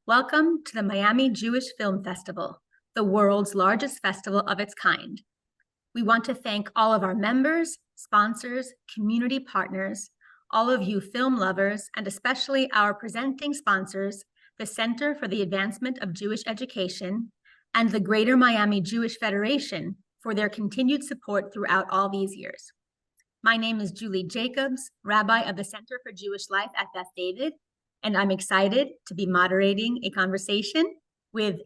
Welcome to the Miami Jewish Film Festival, the world's largest festival of its kind. We want to thank all of our members, sponsors, community partners, all of you film lovers, and especially our presenting sponsors, the Center for the Advancement of Jewish Education and the Greater Miami Jewish Federation for their continued support throughout all these years. My name is Julie Jacobs, Rabbi of the Center for Jewish Life at Beth David, and I'm excited to be moderating a conversation with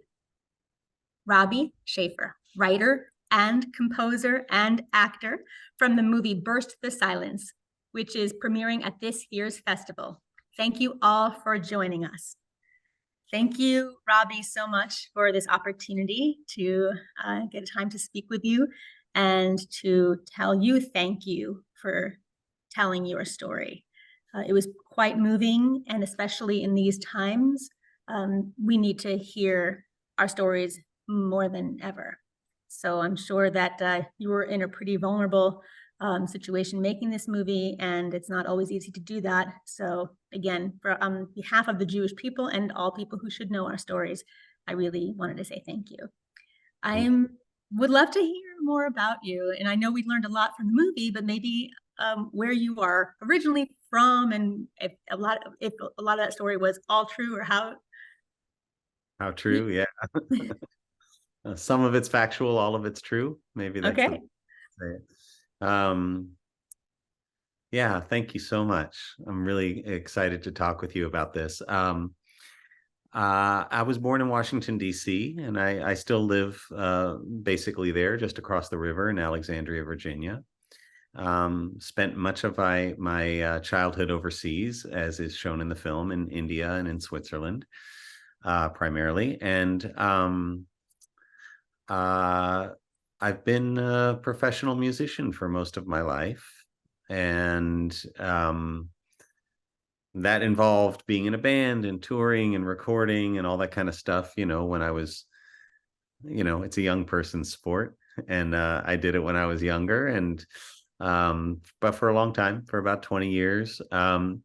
Robbie Schaefer, writer and composer and actor from the movie Burst the Silence, which is premiering at this year's festival. Thank you all for joining us. Thank you, Robbie, so much for this opportunity to get time to speak with you and to tell you thank you for telling your story. It was quite moving, and especially in these times, we need to hear our stories more than ever. So I'm sure that you were in a pretty vulnerable situation making this movie, and it's not always easy to do that. So again, for on behalf of the Jewish people and all people who should know our stories, I really wanted to say thank you. Would love to hear more about you, and I know we learned a lot from the movie, but maybe where you are originally from, and if a lot of that story was all true, or how true. Yeah. Some of it's factual, all of it's true. Maybe that's okay. Yeah, thank you so much. I'm really excited to talk with you about this. I was born in Washington, D.C., and I still live basically there, just across the river in Alexandria, Virginia. Spent much of my childhood overseas, as is shown in the film, in India and in Switzerland, primarily. And I've been a professional musician for most of my life. And that involved being in a band and touring and recording and all that kind of stuff, when I was, it's a young person's sport. And I did it when I was younger. And but for a long time, for about 20 years. And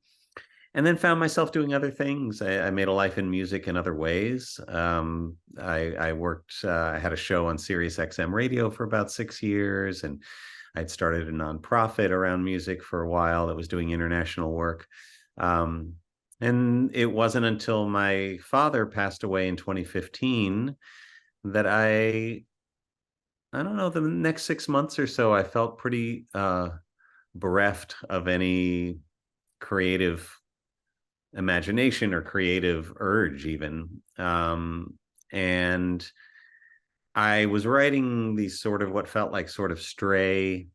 then found myself doing other things. I made a life in music in other ways. I worked, I had a show on Sirius XM radio for about 6 years, and I'd started a nonprofit around music for a while that was doing international work. And it wasn't until my father passed away in 2015 that I don't know, the next 6 months or so, I felt pretty bereft of any creative imagination or creative urge even. And I was writing these sort of what felt like sort of stray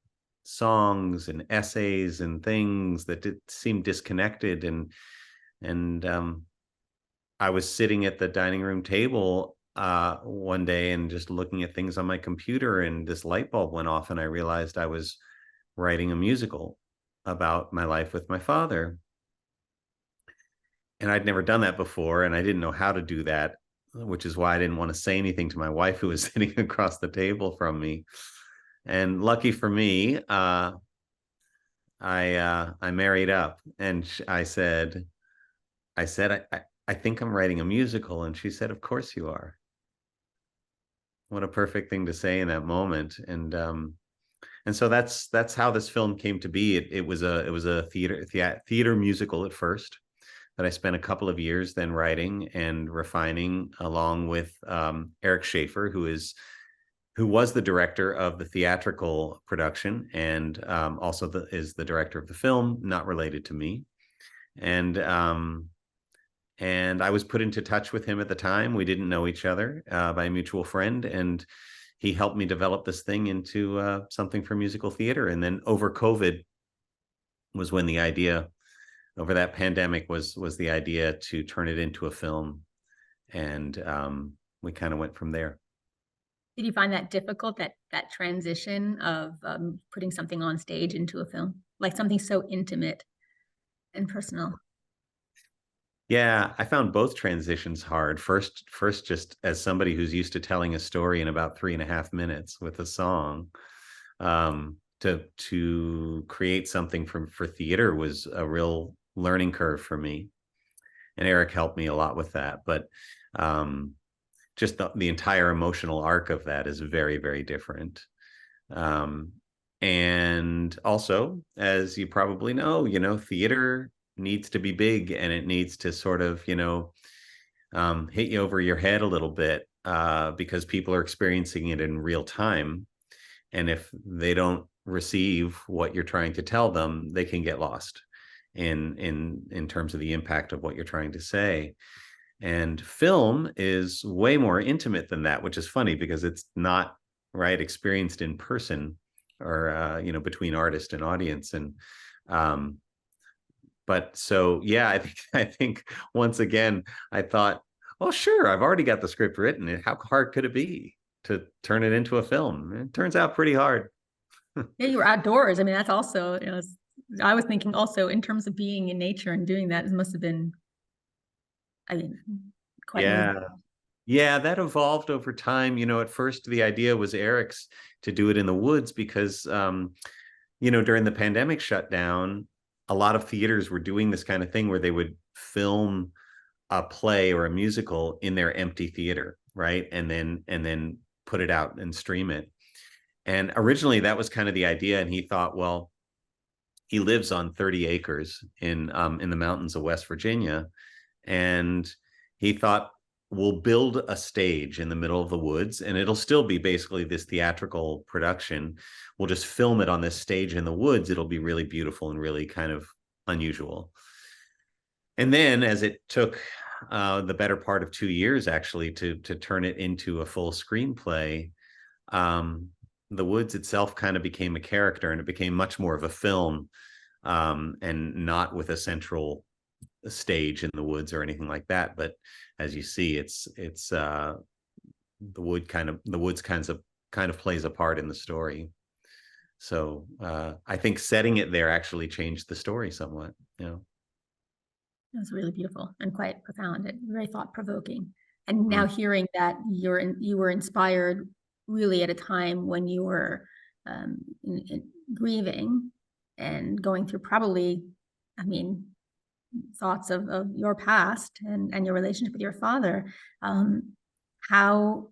songs and essays and things that seemed disconnected. And I was sitting at the dining room table one day and just looking at things on my computer, and this light bulb went off, and I realized I was writing a musical about my life with my father. And I'd never done that before, and I didn't know how to do that, which is why I didn't want to say anything to my wife, who was sitting across the table from me. And lucky for me, I married up, and I said, I think I'm writing a musical. And she said, "Of course you are." What a perfect thing to say in that moment. And so that's how this film came to be. It was a theater musical at first, that I spent a couple of years then writing and refining, along with Eric Schaefer, who was the director of the theatrical production, and also is the director of the film, not related to me. And I was put into touch with him at the time. We didn't know each other, by a mutual friend, and he helped me develop this thing into something for musical theater. And then over COVID was when the idea, over that pandemic, was the idea to turn it into a film. And we kind of went from there. Did you find that difficult, that transition of putting something on stage into a film, like something so intimate and personal? Yeah, I found both transitions hard. First, just as somebody who's used to telling a story in about 3.5 minutes with a song, to create something for theater was a real learning curve for me. and Eric helped me a lot with that. But um, just the entire emotional arc of that is very, very different. Um, and also, as you probably know, theater needs to be big, and it needs to sort of, hit you over your head a little bit, because people are experiencing it in real time. And if they don't receive what you're trying to tell them, they can get lost in terms of the impact of what you're trying to say. And film is way more intimate than that, which is funny because it's not right experienced in person, or between artist and audience. And um but so yeah, I think once again I thought, well, sure, I've already got the script written. How hard could it be to turn it into a film? It turns out pretty hard. Yeah, you were outdoors. I mean, that's also, I was thinking also in terms of being in nature and doing that, it must have been, I mean, quite moving. Yeah. Yeah, that evolved over time. At first the idea was Eric's, to do it in the woods because during the pandemic shutdown, a lot of theaters were doing this kind of thing where they would film a play or a musical in their empty theater, right? And then put it out and stream it. And originally that was kind of the idea. And he thought, well, he lives on 30 acres in the mountains of West Virginia. And he thought, we'll build a stage in the middle of the woods, and it'll still be basically this theatrical production. We'll just film it on this stage in the woods. It'll be really beautiful and really kind of unusual. And then as it took the better part of 2 years actually to turn it into a full screenplay, um, the woods itself kind of became a character, and it became much more of a film, and not with a central stage in the woods or anything like that. But as you see, it's the woods kind of plays a part in the story. So I think setting it there actually changed the story somewhat. It was really beautiful and quite profound and very thought-provoking. And now Mm. hearing that you were inspired really at a time when you were grieving and going through probably, I mean, thoughts of your past and your relationship with your father. How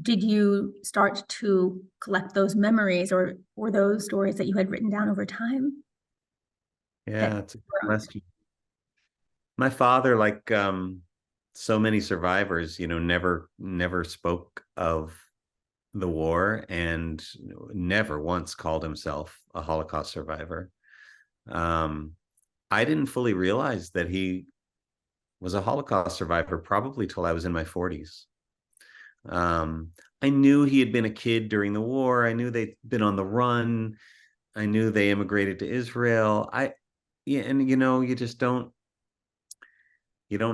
did you start to collect those memories or those stories that you had written down over time? Yeah, That that's a good question. My father, like so many survivors, never spoke of the war, and never once called himself a Holocaust survivor. Um, I didn't fully realize that he was a Holocaust survivor probably till I was in my 40s. I knew he had been a kid during the war. I knew they'd been on the run. I knew they immigrated to Israel. Yeah, and you just don't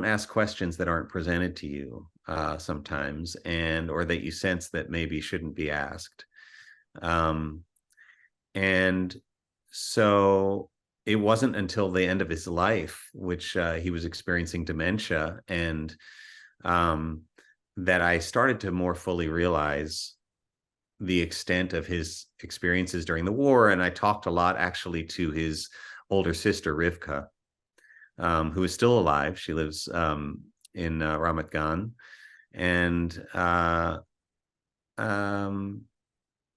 ask questions that aren't presented to you sometimes, and or that you sense that maybe shouldn't be asked. Um, and so it wasn't until the end of his life, which he was experiencing dementia, and um, that I started to more fully realize the extent of his experiences during the war. And I talked a lot actually to his older sister, Rivka, who is still alive. She lives in Ramat Gan. And um,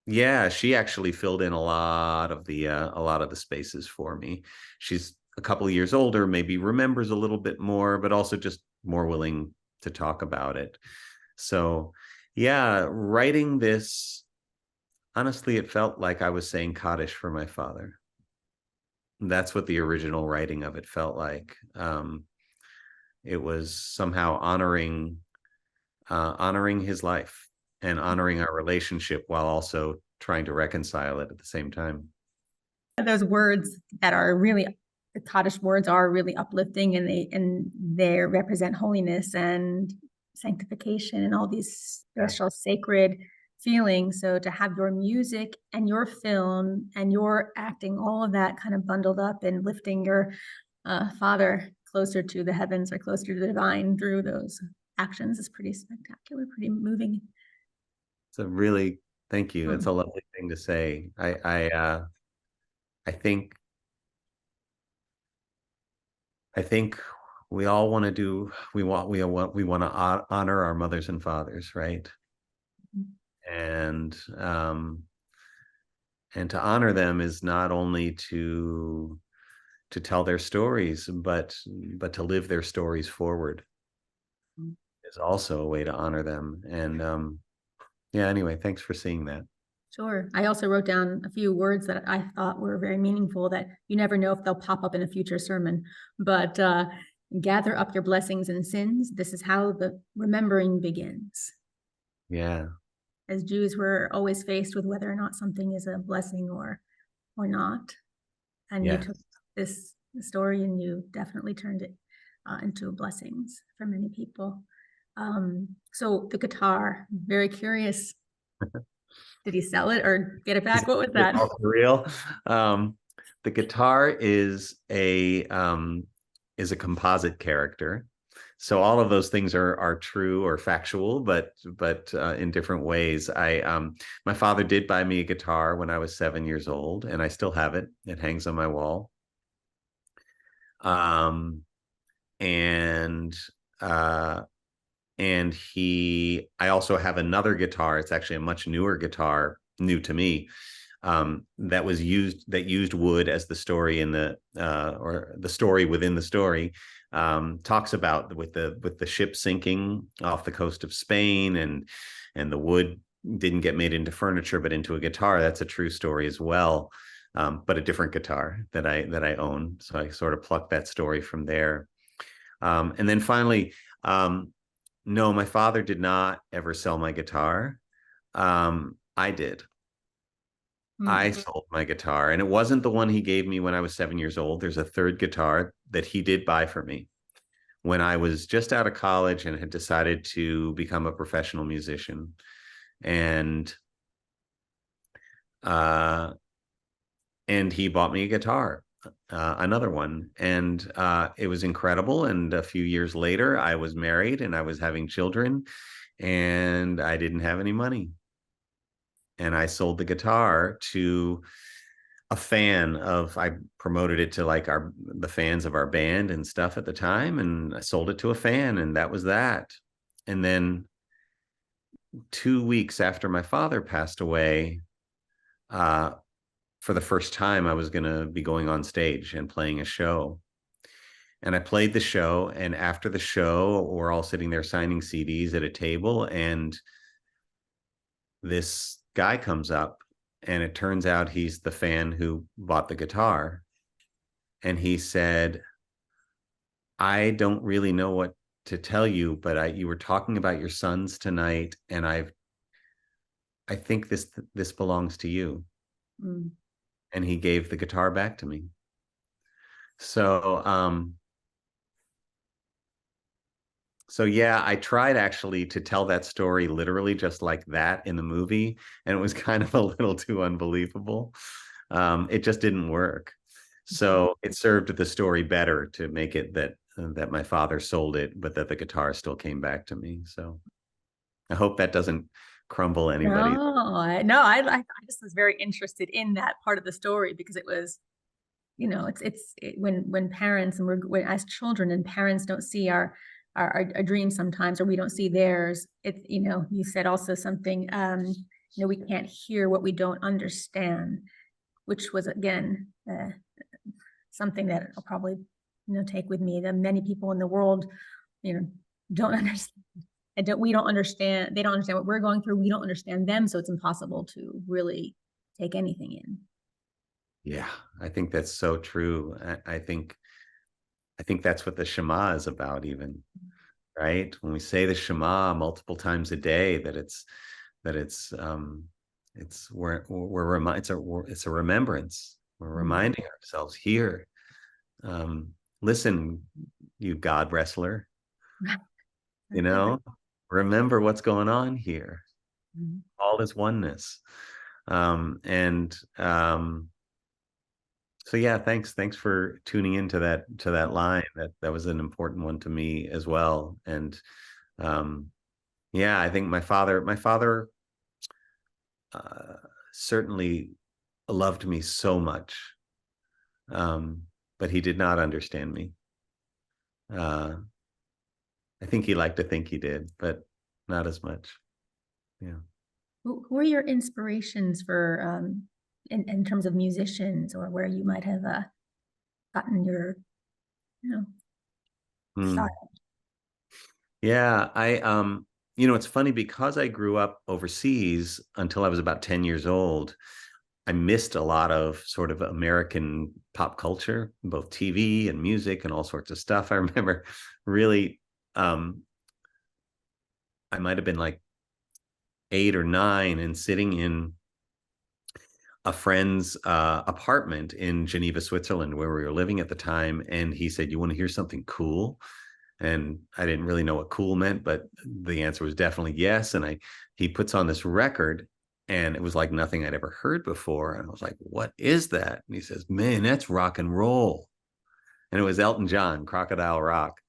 yeah, she actually filled in a lot of the spaces for me. She's a couple of years older, maybe remembers a little bit more, but also just more willing to talk about it. So yeah, writing this, honestly, it felt like I was saying Kaddish for my father. That's what the original writing of it felt like. It was somehow honoring his life and honoring our relationship while also trying to reconcile it at the same time. those words that are really, the Kaddish words are really uplifting, and they represent holiness and sanctification and all these Yeah. special sacred feelings. So to have your music and your film and your acting, all of that kind of bundled up and lifting your father closer to the heavens or closer to the divine through those actions is pretty spectacular, pretty moving. Thank you. It's a lovely thing to say. I think we all want to do, we want to honor our mothers and fathers, right? And to honor them is not only to tell their stories, but to live their stories forward is also a way to honor them. And yeah, anyway, thanks for seeing that. Sure. I also wrote down a few words that I thought were very meaningful that you never know if they'll pop up in a future sermon. But gather up your blessings and sins. This is how the remembering begins. Yeah. As Jews, we're always faced with whether or not something is a blessing or not. And you took this story and you definitely turned it into blessings for many people. So the guitar, very curious. Did he sell it or get it back? What was that? For real. The guitar is a composite character. So all of those things are true or factual, but in different ways. My father did buy me a guitar when I was 7 years old, and I still have it. It hangs on my wall. And I also have another guitar. It's actually a much newer guitar, new to me, that used wood, as the story in the or the story within the story talks about, with the ship sinking off the coast of Spain, and the wood didn't get made into furniture but into a guitar. That's a true story as well, but a different guitar that I own. So I sort of plucked that story from there. And then finally, no, my father did not ever sell my guitar. I did. I sold my guitar, and it wasn't the one he gave me when I was 7 years old. There's a third guitar that he did buy for me when I was just out of college and had decided to become a professional musician. And he bought me a guitar, another one, and it was incredible. And a few years later, I was married and I was having children, and I didn't have any money. And I sold the guitar to a fan of, I promoted it to like the fans of our band and stuff at the time, and I sold it to a fan, and that was that. And then 2 weeks after my father passed away, for the first time, I was going to be going on stage and playing a show. And I played the show, and after the show, we're all sitting there signing CDs at a table, and this guy comes up, and it turns out he's the fan who bought the guitar. And he said, I don't really know what to tell you, but you were talking about your sons tonight, and I think this belongs to you. And he gave the guitar back to me. So yeah, I tried actually to tell that story literally just like that in the movie, and it was kind of a little too unbelievable. It just didn't work. So it served the story better to make it that my father sold it, but that the guitar still came back to me. So I hope that doesn't crumble anybody. No, I just was very interested in that part of the story, because it was, when parents, and when as children, and parents don't see our dreams sometimes, or we don't see theirs. You said also something, we can't hear what we don't understand, which was, again, something that I'll probably, take with me, that many people in the world, don't understand. We don't understand, they don't understand what we're going through. We don't understand them. So it's impossible to really take anything in. Yeah, I think that's so true. I think that's what the Shema is about, even, right? When we say the Shema multiple times a day, it's a remembrance. We're reminding ourselves here. Listen, you God wrestler, remember what's going on here. All is oneness. So yeah, thanks for tuning into that line. That was an important one to me as well. And yeah, I think my father certainly loved me so much, but he did not understand me. Uh, I think he liked to think he did, but not as much. Yeah. Who are your inspirations for in terms of musicians, or where you might have gotten your, you know, Hmm. style? Yeah, it's funny because I grew up overseas until I was about 10 years old. I missed a lot of sort of American pop culture, both TV and music and all sorts of stuff. I remember really, um, I might have been like 8 or 9 and sitting in a friend's apartment in Geneva, Switzerland, where we were living at the time. And he said, "You want to hear something cool?" And I didn't really know what cool meant, but the answer was definitely yes. And he puts on this record, and it was like nothing I'd ever heard before. And I was like, "What is that?" And he says, "Man, that's rock and roll." And it was Elton John, Crocodile Rock.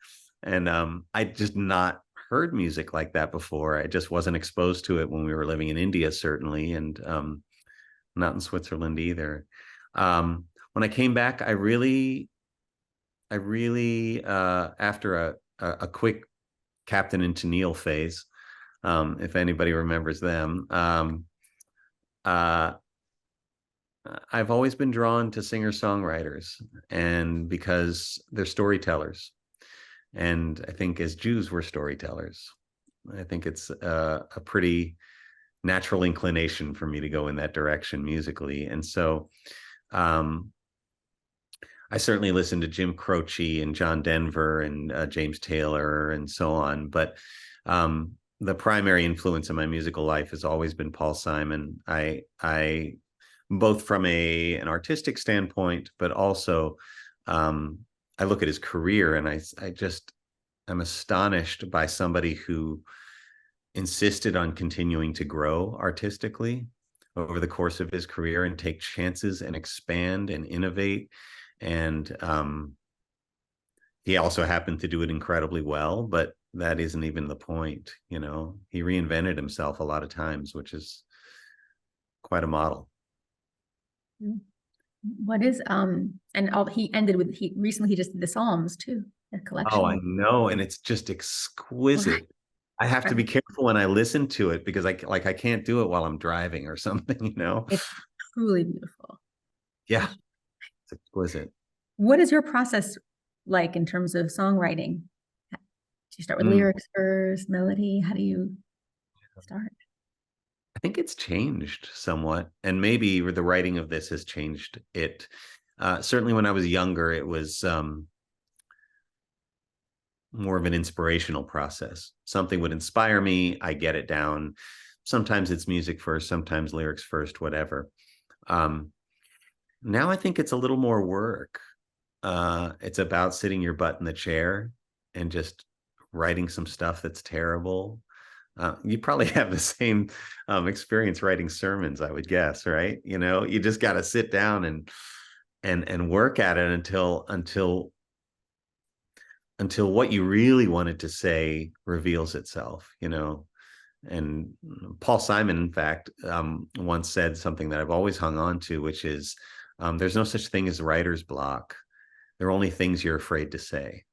And I just not heard music like that before. I just wasn't exposed to it when we were living in India, certainly, and not in Switzerland either. When I came back, I really, after a quick Captain and Tennille phase, if anybody remembers them, uh, I've always been drawn to singer-songwriters, and because they're storytellers. And I think as Jews, we're storytellers. I think it's a pretty natural inclination for me to go in that direction musically. And so um, I certainly listened to Jim Croce and John Denver and James Taylor and so on. But the primary influence in my musical life has always been Paul Simon. I both from an artistic standpoint, but also um, I look at his career and I'm astonished by somebody who insisted on continuing to grow artistically over the course of his career and take chances and expand and innovate. And he also happened to do it incredibly well, but that isn't even the point. He reinvented himself a lot of times, which is quite a model. What is and all he ended with, he recently he just did the Psalms too, a Oh, I collection. know. And it's just Right. exquisite. I have to be Right. careful when I listen to it because I can't do it while I'm driving or something. It's truly beautiful. Yeah, It's- it's exquisite. What is your process like in terms of songwriting? Do you start with Mm. lyrics first, melody? How do you start? I think it's changed somewhat, and maybe the writing of this has changed it. Certainly, when I was younger, it was more of an inspirational process. Something would inspire me, I get it down. Sometimes it's music first, sometimes lyrics first, whatever. Um, Now I think it's a little more work. It's about sitting your butt in the chair and just writing some stuff that's terrible. You probably have the same experience writing sermons, I would guess, right? You just got to sit down and work at it until what you really wanted to say reveals itself. And Paul Simon, in fact, once said something that I've always hung on to, which is there's no such thing as writer's block. There are only things you're afraid to say.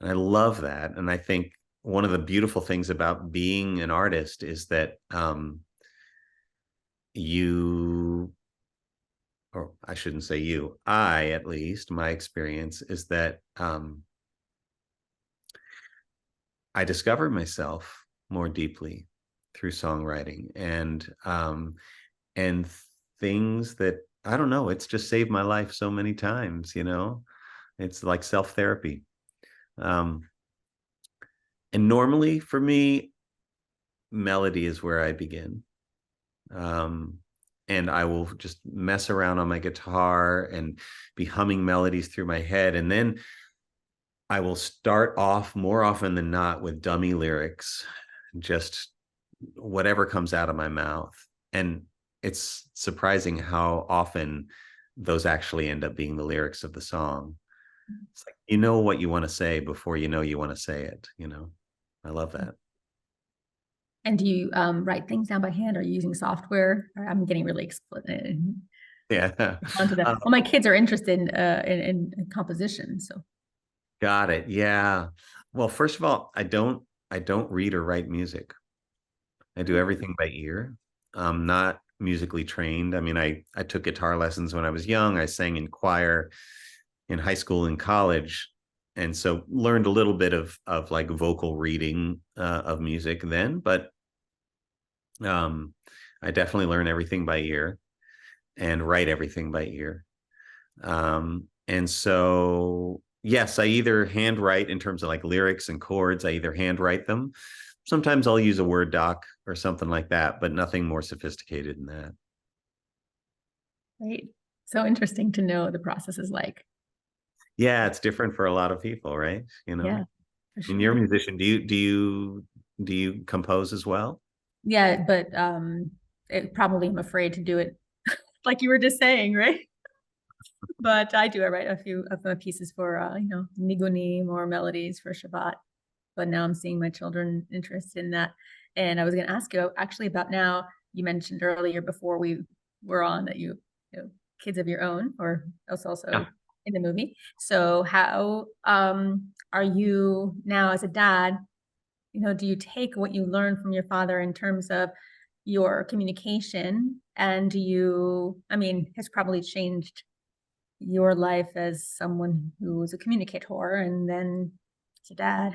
And I love that. And I think one of the beautiful things about being an artist is that you, or I shouldn't say you, I, at least, my experience is that I discovered myself more deeply through songwriting and things that I don't know, it's just saved my life so many times. It's like self-therapy. Um, and normally for me, melody is where I begin. Um, and I will just mess around on my guitar and be humming melodies through my head. And then I will start off more often than not with dummy lyrics, just whatever comes out of my mouth. And it's surprising how often those actually end up being the lyrics of the song. It's like you know what you want to say before you know you want to say it. I love that. And do you write things down by hand? Or are you using software? Or I'm getting really explicit Yeah. onto that. Um, Well, my kids are interested in composition, so Got it. Yeah. Well, first of all, I don't read or write music. I do everything by ear. I'm not musically trained. I mean, I took guitar lessons when I was young. I sang in choir in high school and college, and so learned a little bit of like vocal reading of music then. But um, I definitely learn everything by ear and write everything by ear. And so, yes, I either handwrite in terms of like lyrics and chords. I either handwrite them. Sometimes I'll use a Word doc or something like that, but nothing more sophisticated than that. Right. So interesting to know the process is like. Yeah, it's different for a lot of people, right? Yeah, for And you're a sure. musician. Do you compose as well? Yeah, but it probably I'm afraid to do it like you were just saying, right? But I do. I write a few of my pieces for nigunim or melodies for Shabbat. But now I'm seeing my children interest in that. And I was going to ask you actually about now. You mentioned earlier before we were on that you know, kids of your own, or also Yeah. in the movie. So how are you now as a dad? Do you take what you learned from your father in terms of your communication, and I mean, has probably changed your life as someone who is a communicator and then as a dad.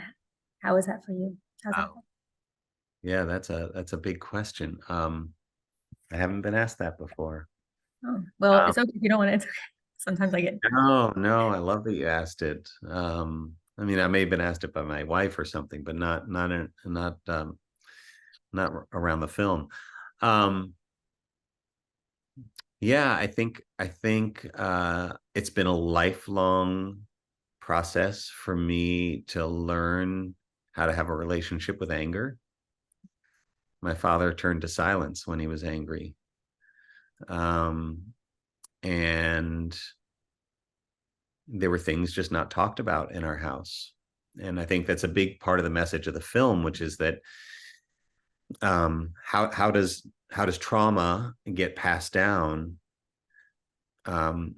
How is that for you? How's that? Wow. Yeah, that's a big question. I haven't been asked that before. Oh, well, Um, it's okay if you don't want it. It's okay. Sometimes I get, no, no, I love that you asked it. I mean, I may have been asked it by my wife or something, but not around the film. Um, yeah, I think it's been a lifelong process for me to learn how to have a relationship with anger. My father turned to silence when he was angry. Um, and there were things just not talked about in our house. And I think that's a big part of the message of the film, which is that how does trauma get passed down, um,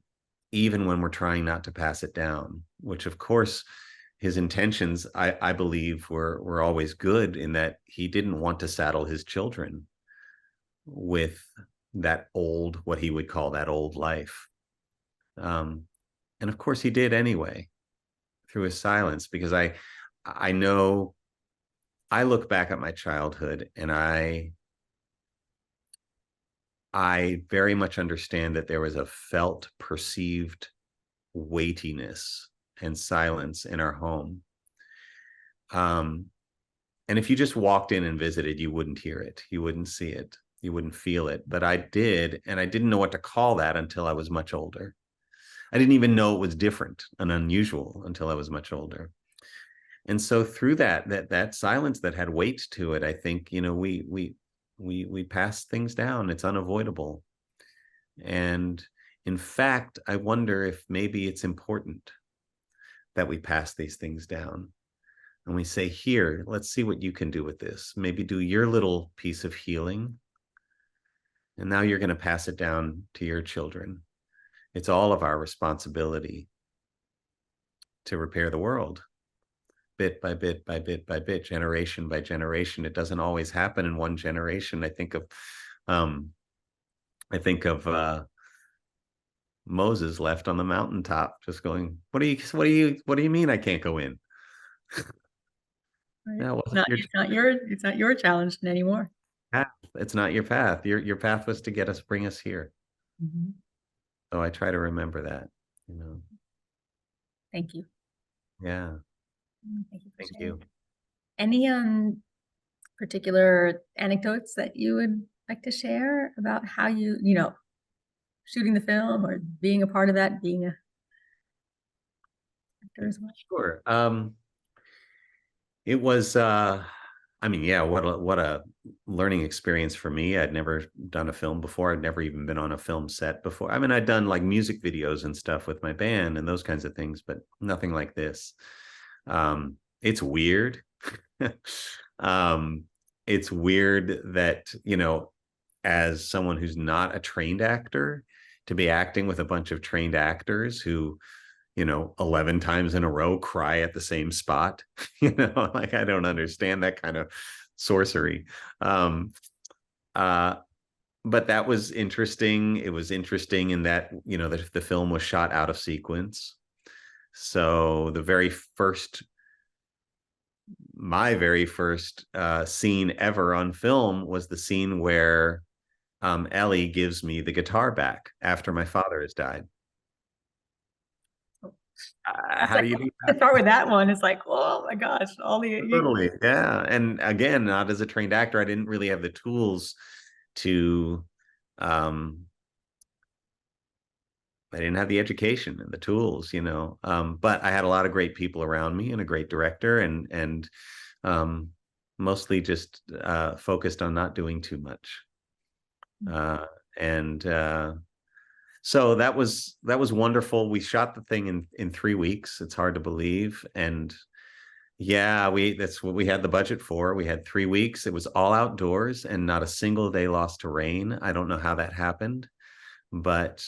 even when we're trying not to pass it down? Which, of course, his intentions, I believe, were always good in that he didn't want to saddle his children with what he would call that old life. Um, and of course, he did anyway through his silence, because I know I look back at my childhood and I very much understand that there was a felt perceived weightiness and silence in our home. Um, and if you just walked in and visited, you wouldn't hear it, you wouldn't see it, you wouldn't feel it. But I did, and I didn't know what to call that until I was much older. I didn't even know it was different and unusual until I was much older. And so through that silence that had weight to it, I think, we pass things down. It's unavoidable. And in fact, I wonder if maybe it's important that we pass these things down and we say, here, let's see what you can do with this. Maybe do your little piece of healing. And now you're going to pass it down to your children. It's all of our responsibility to repair the world, bit by bit by bit by bit, generation by generation. It doesn't always happen in one generation. Um, I think of Moses left on the mountaintop, just going, what do you mean I can't go in? right? That wasn't your It's not your challenge anymore. path. It's not your path. Your path was to bring us here. Mhm. So I try to remember that, you know. Thank you. Yeah. Thank you for Thank sharing. you. Any particular anecdotes that you would like to share about how shooting the film or being a part of that, being a actor as well? Sure. It was I mean, yeah, what a learning experience for me. I'd never done a film before. I'd never even been on a film set before. I mean, I'd done like music videos and stuff with my band and those kinds of things, but nothing like this. It's weird. um, it's weird that, as someone who's not a trained actor, to be acting with a bunch of trained actors who 11 times in a row cry at the same spot. Like, I don't understand that kind of sorcery. Um, uh, but that was interesting. It was interesting in that, the film was shot out of sequence. So my very first scene ever on film was the scene where Ellie gives me the guitar back after my father has died. That's How like do you do to that? start with that one. It's like, oh my gosh, Totally. Yeah. And again, not as a trained actor, I didn't really have the tools to, um, I didn't have the education and the tools, but I had a lot of great people around me and a great director, and um, mostly just focused on not doing too much. Uh, and So that was wonderful. We shot the thing in 3 weeks. It's hard to believe. And yeah, that's what we had the budget for. We had 3 weeks. It was all outdoors and not a single day lost to rain. I don't know how that happened, but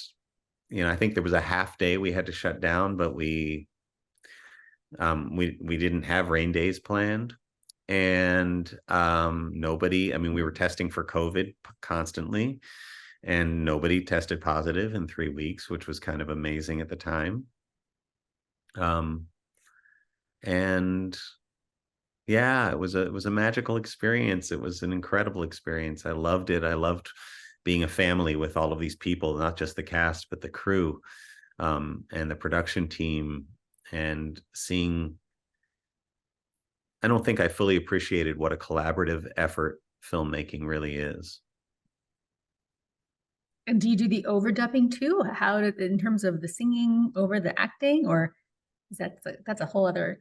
I think there was a half day we had to shut down, but we didn't have rain days planned. And nobody, I mean, we were testing for COVID constantly, and nobody tested positive in 3 weeks, which was kind of amazing at the time. Um, and yeah, it was a magical experience. It was an incredible experience. I loved it. I loved being a family with all of these people, not just the cast, but the crew, and the production team, and seeing. I don't think I fully appreciated what a collaborative effort filmmaking really is. And do you do the overdubbing too? In terms of the singing over the acting, or is that's a whole other?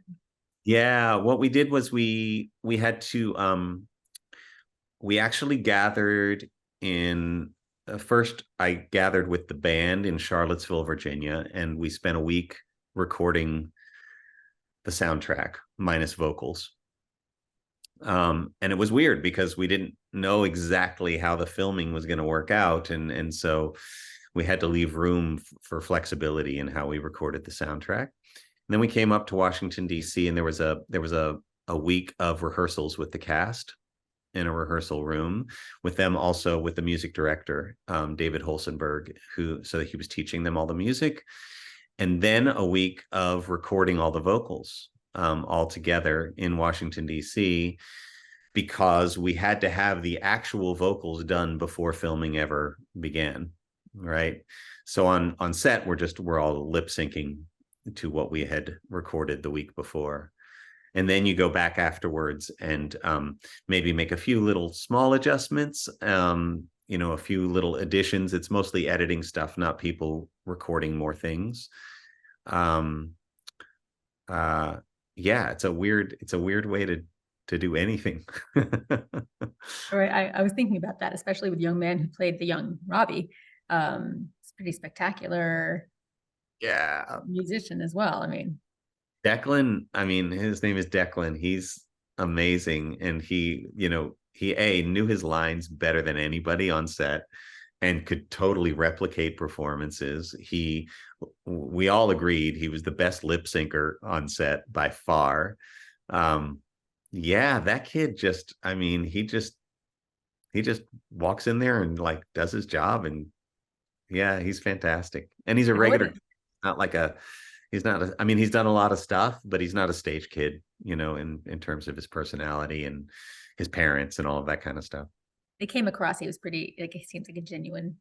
Yeah, what we did was we had to we actually gathered in first I gathered with the band in Charlottesville, Virginia, and we spent a week recording the soundtrack minus vocals. And it was weird because we didn't know exactly how the filming was going to work out, and so we had to leave room for flexibility in how we recorded the soundtrack. And then we came up to Washington D.C. and there was a week of rehearsals with the cast in a rehearsal room with them, also with the music director, David Holsenberg, so he was teaching them all the music, and then a week of recording all the vocals all together in Washington D.C. because we had to have the actual vocals done before filming ever began, right? So on set we're all lip syncing to what we had recorded the week before, and then you go back afterwards and maybe make a few little small adjustments, a few little additions. It's mostly editing stuff, not people recording more things. um uh yeah, it's a weird way to do anything. Right, I was thinking about that, especially with the young man who played the young Robbie. It's pretty spectacular Yeah, musician as well. I mean, Declan, I mean, his name is Declan. He's amazing. And he knew his lines better than anybody on set and could totally replicate performances. We all agreed he was the best lip syncer on set by far. Um, yeah, that kid I mean, he just walks in there and like does his job, and yeah, he's fantastic. And he's a how was regular, it? not like a he's not I mean, he's done a lot of stuff, but he's not a stage kid, in terms of his personality and his parents and all of that kind of stuff. It came across. He was pretty like he seems like a genuine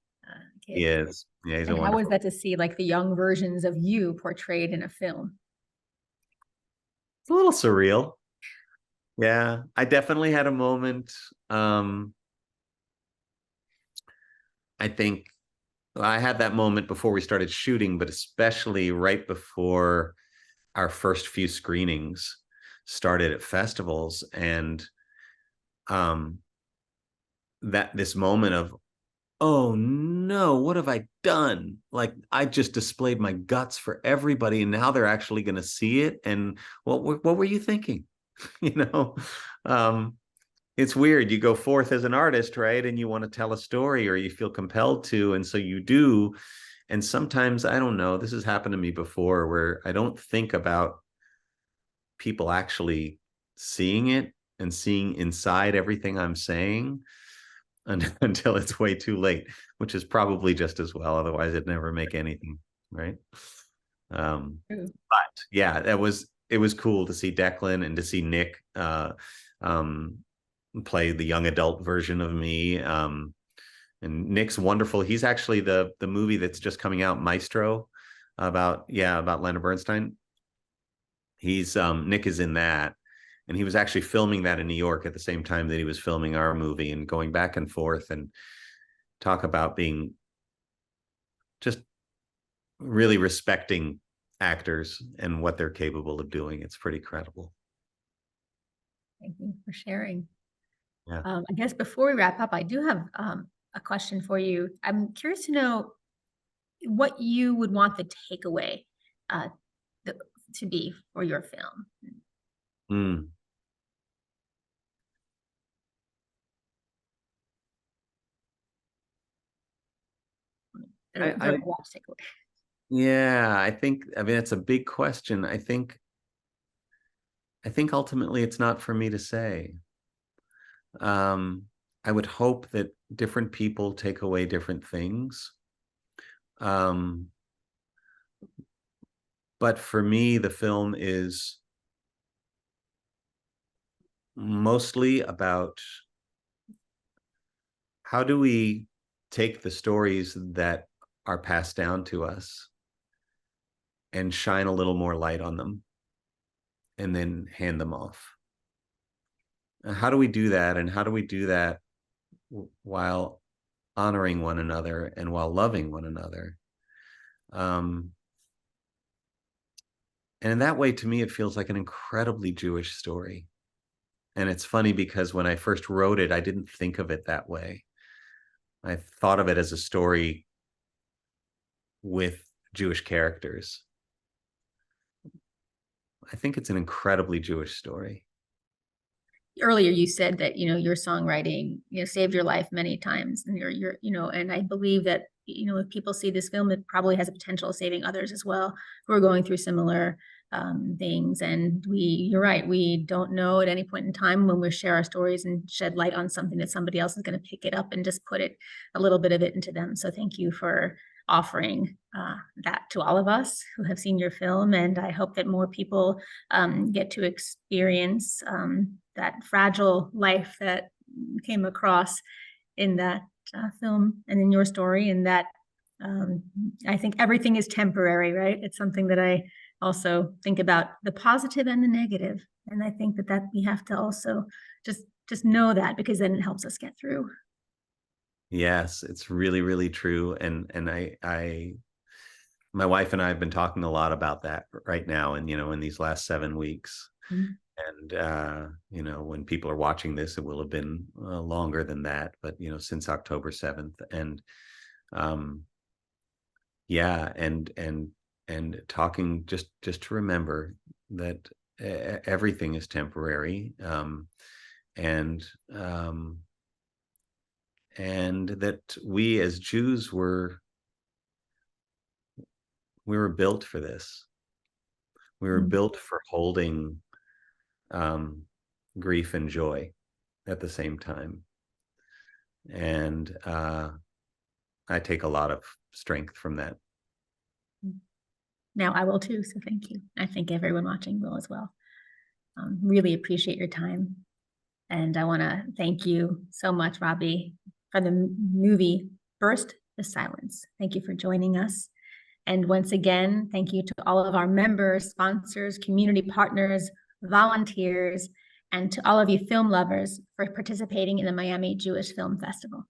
He kid. is. Yeah, he's a And how was wonderful. that to see like the young versions of you portrayed in a film? It's a little surreal. Yeah, I definitely had a moment. I think I had that moment before we started shooting, but especially right before our first few screenings started at festivals, and um that this moment of, oh no, what have I done? Like, I just displayed my guts for everybody, and now they're actually going to see it. And what were you thinking? you know um it's weird. You go forth as an artist, right, and you want to tell a story, or you feel compelled to, and so you do. And sometimes, I don't know, this has happened to me before where I don't think about people actually seeing it and seeing inside everything I'm saying until it's way too late, which is probably just as well. Otherwise, it'd never make anything, right? But yeah, it was cool to see Declan and to see Nick um, play the young adult version of me. And Nick's wonderful. He's actually the movie that's just coming out, Maestro, about Leonard Bernstein. He's Nick is in that, and he was actually filming that in New York at the same time that he was filming our movie, and going back and forth, and talk about being just really respecting actors and what they're capable of doing. It's pretty credible. Thank you for sharing. Yeah. I guess before we wrap up, I do have a question for you. I'm curious to know what you would want the takeaway to be for your film. Mm. Yeah, I mean, it's a big question. I think ultimately it's not for me to say. I would hope that different people take away different things. But for me, the film is mostly about how do we take the stories that are passed down to us and shine a little more light on them and then hand them off. How do we do that? And how do we do that while honoring one another and while loving one another? And in that way, to me, it feels like an incredibly Jewish story. And it's funny because when I first wrote it, I didn't think of it that way. I thought of it as a story with Jewish characters. I think it's an incredibly Jewish story. Earlier you said that your songwriting saved your life many times, and and I believe that if people see this film, it probably has a potential of saving others as well who are going through similar things. And you're right, we don't know at any point in time when we share our stories and shed light on something that somebody else is going to pick it up and just put a little bit of it into them. So thank you for offering that to all of us who have seen your film, and I hope that more people get to experience that fragile life that came across in that film and in your story, and that I think everything is temporary, right? It's something that I also think about, the positive and the negative, and I think that we have to also just know that, because then it helps us get through. Yes, it's really, really true. And my wife and I have been talking a lot about that right now, and in these last 7 weeks. Mm-hmm. And when people are watching this, it will have been longer than that, but since October 7th. And yeah, and talking just to remember that everything is temporary, and that we as Jews we were built for this. We were built for holding grief and joy at the same time. And I take a lot of strength from that. Now I will too, so thank you. I think everyone watching will as well. Really appreciate your time. And I want to thank you so much, Robbie, for the movie First the Silence. Thank you for joining us. And once again, thank you to all of our members, sponsors, community partners, volunteers, and to all of you film lovers for participating in the Miami Jewish Film Festival.